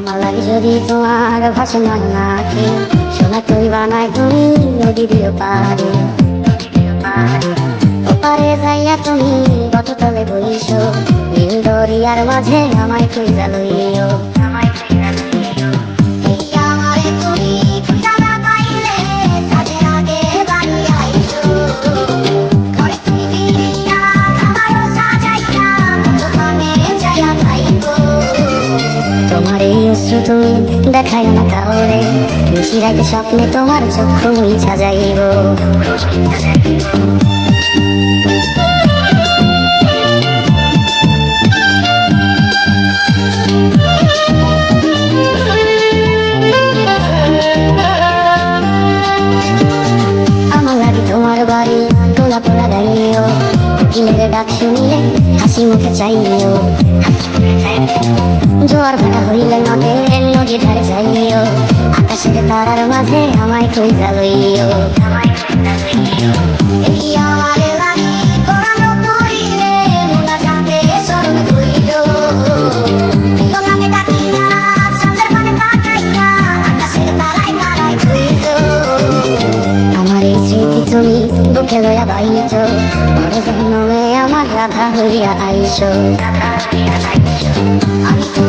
আমার লাগে যদি তোমার ভাষা নয় নাকি সোনা তুই বানাই তুমি নদী দিও পারে ওপারে যাইয়া তুমি কত তলে বইছো নীল দরিয়ার মাঝে আমায় খুঁজা লইও তোমার এই অশ্রু তুমি দেখাই না কাউরে নিশি রাতে স্বপ্নে তোমার চক্ষু মুইছা যাইব আমার লাগে তোমার বাড়ি তোলা পোলা গাইও কোকিলের ডাক শুনিলে হাসি মুখে চাইও জোয়ার ভাটা হইলে নদীর ধারে যাইও আকাশের তারার মাঝে আমায় খুঁজা লইও আমার এই স্মৃতি তুমি বুকে লইয়া বাইছ বড় জন্মে আমার রাধা হইয়া আইস আমি